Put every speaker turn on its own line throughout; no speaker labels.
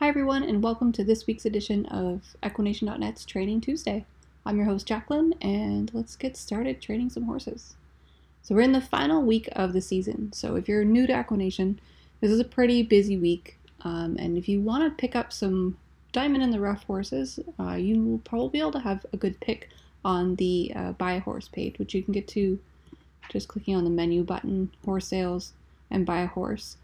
Hi everyone, and welcome to this week's edition of Equination.net's Training Tuesday. I'm your host Jacqueline, and let's get started training some horses. So we're in the final week of the season, so if you're new to Equination, this is a pretty busy week, and if you want to pick up some diamond in the rough horses, you will probably be able to have a good pick on the Buy a Horse page, which you can get to just clicking on the menu button, Horse Sales, and Buy a Horse.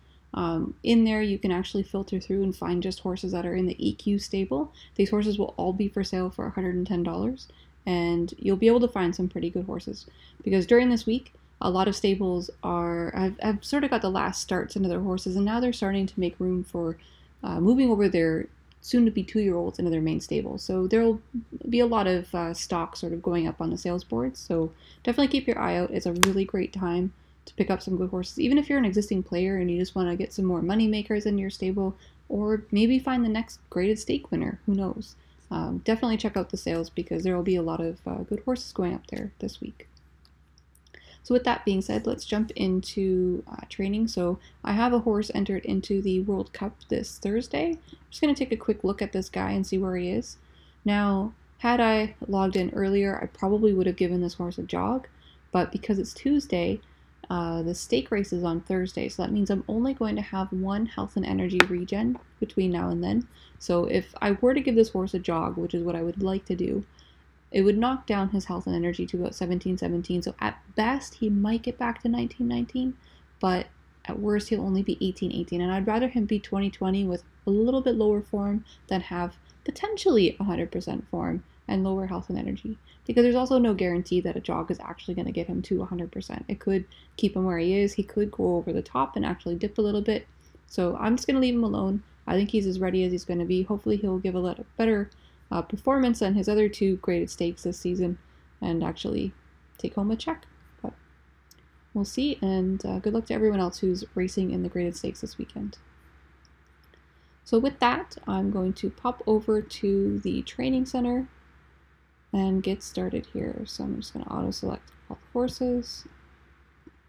In there you can actually filter through and find just horses that are in the EQ stable. These horses will all be for sale for $110, and you'll be able to find some pretty good horses because during this week a lot of stables have sort of got the last starts into their horses, and now they're starting to make room for moving over their soon-to-be 2-year-olds into their main stable. So there'll be a lot of stock sort of going up on the sales boards, so definitely keep your eye out. It's a really great time to pick up some good horses, even if you're an existing player and you just want to get some more money makers in your stable, or maybe find the next graded stake winner, who knows. Definitely check out the sales because there will be a lot of good horses going up there this week. So with that being said, let's jump into training. So I have a horse entered into the World Cup this Thursday. I'm just going to take a quick look at this guy and see where he is. Now, had I logged in earlier, I probably would have given this horse a jog, but because it's Tuesday, the stake race is on Thursday, so that means I'm only going to have one health and energy regen between now and then. So if I were to give this horse a jog, which is what I would like to do, it would knock down his health and energy to about 17-17. So at best, he might get back to 19-19, but at worst, he'll only be 18-18. And I'd rather him be 20-20 with a little bit lower form than have potentially 100% form and lower health and energy, because there's also no guarantee that a jog is actually going to get him to 100%. It could keep him where he is. He could go over the top and actually dip a little bit. So I'm just going to leave him alone. I think he's as ready as he's going to be. Hopefully he'll give a little better performance than his other 2 graded stakes this season and actually take home a check. But we'll see, and good luck to everyone else who's racing in the graded stakes this weekend. So with that, I'm going to pop over to the training center and get started here. So I'm just going to auto select all the horses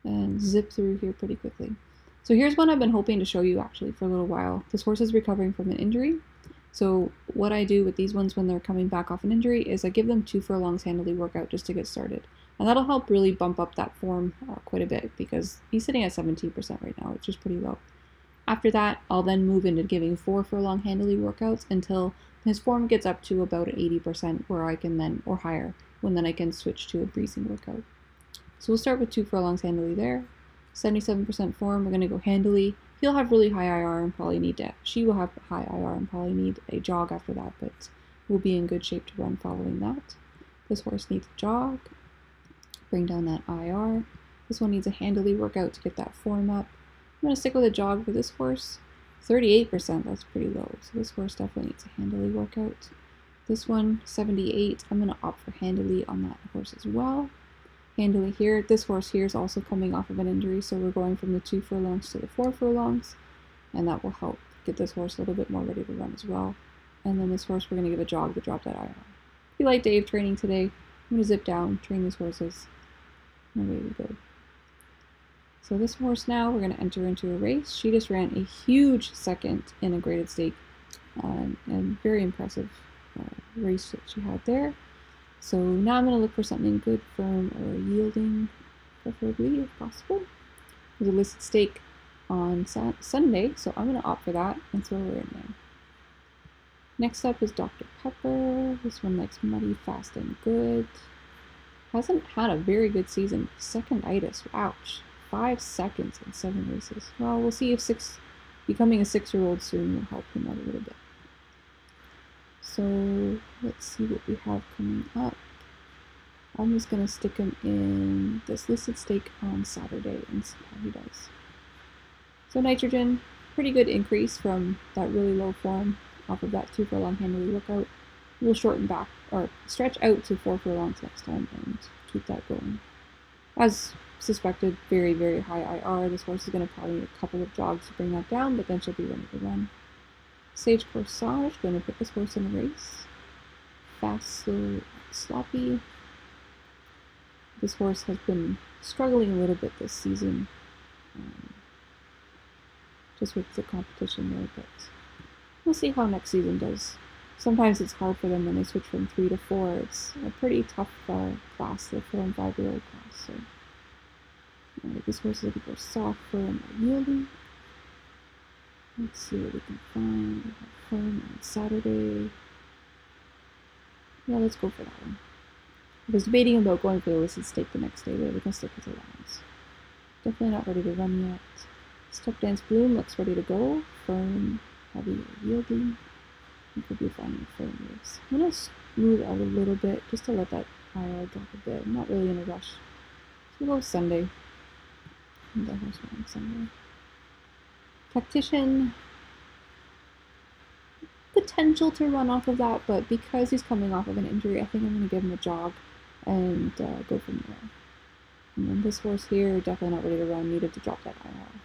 and zip through here pretty quickly. So here's one I've been hoping to show you actually for a little while. This horse is recovering from an injury. So what I do with these ones when they're coming back off an injury is I give them 2 furlongs handily workout just to get started. And that'll help really bump up that form quite a bit because he's sitting at 17% right now, which is pretty low. After that, I'll then move into giving 4 furlong handily workouts until his form gets up to about 80% where I can then, or higher, when then I can switch to a breezing workout. So we'll start with 2 furlongs handily there. 77% form, we're going to go handily. He'll have really high IR and probably need to, she will have high IR and probably need a jog after that, but we'll be in good shape to run following that. This horse needs a jog, bring down that IR. This one needs a handily workout to get that form up. I'm going to stick with a jog for this horse. 38%, that's pretty low, so this horse definitely needs a handily workout. This one, 78, I'm going to opt for handily on that horse as well. Handily here, this horse here is also coming off of an injury, so we're going from the 2 furlongs to the 4 furlongs, and that will help get this horse a little bit more ready to run as well. And then this horse, we're going to give a jog to drop that IR. Pretty light day of training today. I'm going to zip down, train these horses, and away we go. So this horse now, we're going to enter into a race. She just ran a huge second in a graded stake, and very impressive race that she had there. So now I'm going to look for something good, firm, or yielding, preferably, if possible. There's a listed stake on Sunday, so I'm going to opt for that and throw her in there. Next up is Dr. Pepper. This one likes muddy, fast, and good. Hasn't had a very good season. Seconditis, ouch. 5 seconds in 7 races. Well, we'll see if becoming a 6-year-old soon will help him out a little bit. So let's see what we have coming up. I'm just going to stick him in this listed stake on Saturday and see how he does. So nitrogen, pretty good increase from that really low form off of that 2 furlong handily workout. We'll shorten back, or stretch out to 4 furlongs next time and keep that going. As suspected, very, very high IR. This horse is going to probably need a couple of jogs to bring that down, but then she'll be ready to run. Sage Corsage, going to put this horse in a race. Fast, slow, sloppy. This horse has been struggling a little bit this season, just with the competition there, but we'll see how next season does. Sometimes it's hard for them when they switch from 3 to 4. It's a pretty tough class, the 4 and 5-year-old class. So this horse is looking for soft, firm, or yielding. Let's see what we can find. We have firm on Saturday. Yeah, let's go for that one. I was debating about going for the listed stake the next day, but we can stick with the lines. Definitely not ready to run yet. Step Dance Bloom looks ready to go. Firm, heavy, or yielding. You could be finding firm moves. I'm going to smooth out a little bit just to let that IR drop a bit. I'm not really in a rush. So we'll go Sunday. And the horse on Sunday. Tactician. Potential to run off of that, but because he's coming off of an injury, I think I'm going to give him a jog and go from there. And then this horse here, definitely not ready to run, needed to drop that IR.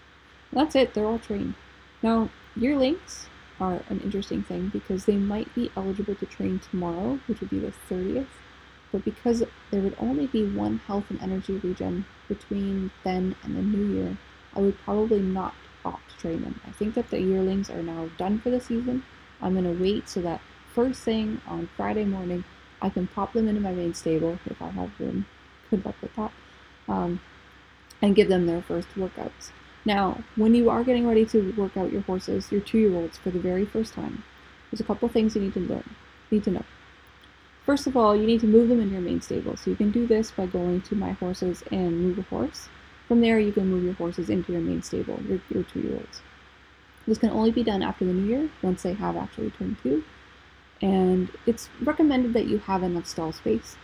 That's it, they're all trained. Now, yearlings are an interesting thing because they might be eligible to train tomorrow, which would be the 30th, but because there would only be one health and energy regen between then and the new year, I would probably not opt to train them. I think that the yearlings are now done for the season. I'm going to wait so that first thing on Friday morning, I can pop them into my main stable if I have room. Good luck with that. And give them their first workouts. Now, when you are getting ready to work out your horses, your 2-year-olds, for the very first time, there's a couple things you need to know. First of all, you need to move them in your main stable. So you can do this by going to My Horses and Move a Horse. From there, you can move your horses into your main stable, your 2-year-olds. This can only be done after the new year, once they have actually turned 2. And it's recommended that you have enough stall space.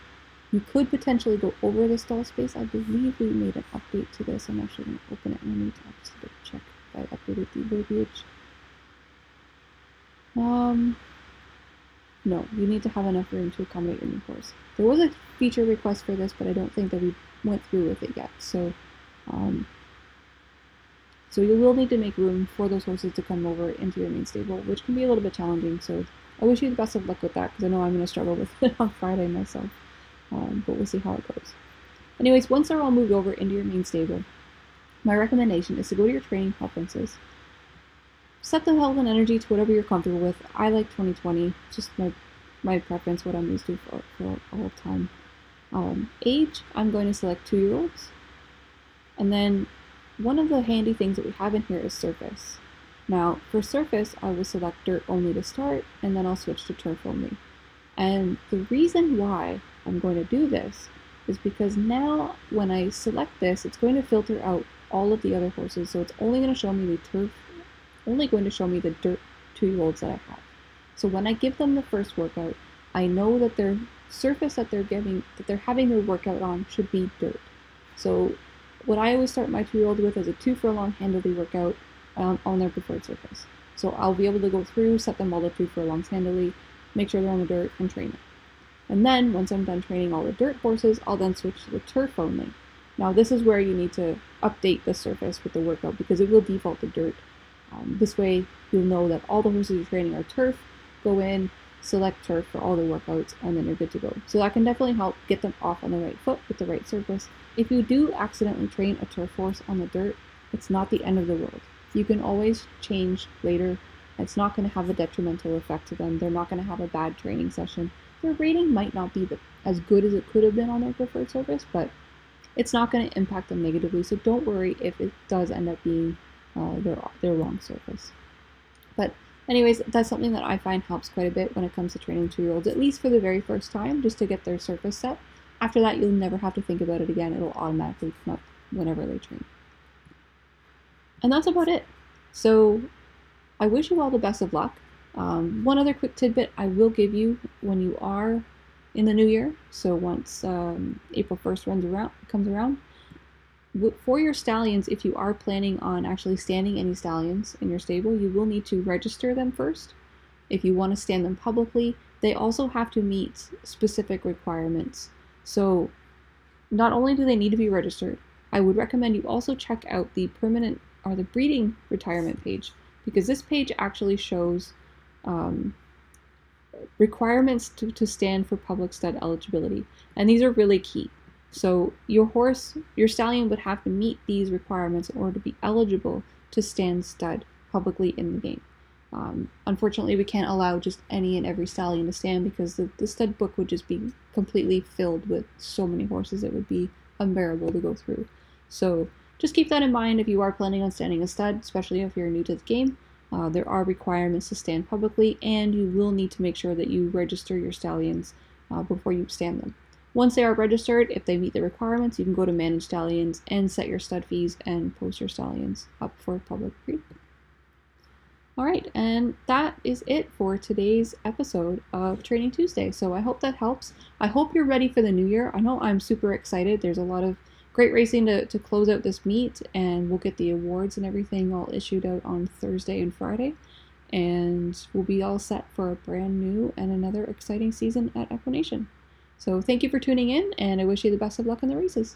You could potentially go over the stall space. I believe we made an update to this. I'm actually going to open it and I need to actually check if I updated the verbiage. No, you need to have enough room to accommodate your new horse. There was a feature request for this, but I don't think that we went through with it yet. So you will need to make room for those horses to come over into your main stable, which can be a little bit challenging. So I wish you the best of luck with that because I know I'm going to struggle with it on Friday myself. But we'll see how it goes. Anyways, once they're all moved over into your main stable, my recommendation is to go to your training preferences. Set the health and energy to whatever you're comfortable with. I like 2020, just my preference, what I'm used to for all time. Age, I'm going to select 2-year-olds. And then one of the handy things that we have in here is surface. Now, for surface, I will select dirt only to start, and then I'll switch to turf only. And the reason why I'm going to do this is because now when I select this, it's going to filter out all of the other horses. So it's only going to show me the turf, only going to show me the dirt 2-year-olds that I have. So when I give them the first workout, I know that their surface that they're having their workout on should be dirt. So what I always start my 2-year-old with is a 2 furlong handily workout on their preferred surface. So I'll be able to go through, set them all to 2 furlongs handily, make sure they're on the dirt, and train them. And then, once I'm done training all the dirt horses, I'll then switch to the turf only. Now, this is where you need to update the surface with the workout because it will default to dirt. This way, you'll know that all the horses you're training are turf, go in, select turf for all the workouts, and then you're good to go. So that can definitely help get them off on the right foot with the right surface. If you do accidentally train a turf horse on the dirt, it's not the end of the world. You can always change later. It's not going to have a detrimental effect to them. They're not going to have a bad training session. Their rating might not be as good as it could have been on their preferred surface, but it's not going to impact them negatively. So don't worry if it does end up being their wrong surface. But anyways, that's something that I find helps quite a bit when it comes to training 2-year-olds, at least for the very first time, just to get their surface set. After that, you'll never have to think about it again. It'll automatically come up whenever they train. And that's about it. So I wish you all the best of luck. One other quick tidbit I will give you when you are in the new year. So once April 1st comes around, for your stallions, if you are planning on actually standing any stallions in your stable, you will need to register them first. If you want to stand them publicly, they also have to meet specific requirements. So not only do they need to be registered, I would recommend you also check out the permanent or the breeding retirement page, because this page actually shows requirements to stand for public stud eligibility, and these are really key. So your stallion would have to meet these requirements in order to be eligible to stand stud publicly in the game. Unfortunately, we can't allow just any and every stallion to stand because the stud book would just be completely filled with so many horses it would be unbearable to go through. So just keep that in mind if you are planning on standing a stud, especially if you're new to the game. There are requirements to stand publicly, and you will need to make sure that you register your stallions before you stand them. Once they are registered, if they meet the requirements, you can go to Manage Stallions and set your stud fees and post your stallions up for public breeding. All right, and that is it for today's episode of Training Tuesday. So I hope that helps. I hope you're ready for the new year. I know I'm super excited. There's a lot of great racing to close out this meet, and we'll get the awards and everything all issued out on Thursday and Friday. And we'll be all set for a brand new and another exciting season at Equination. So thank you for tuning in, and I wish you the best of luck in the races.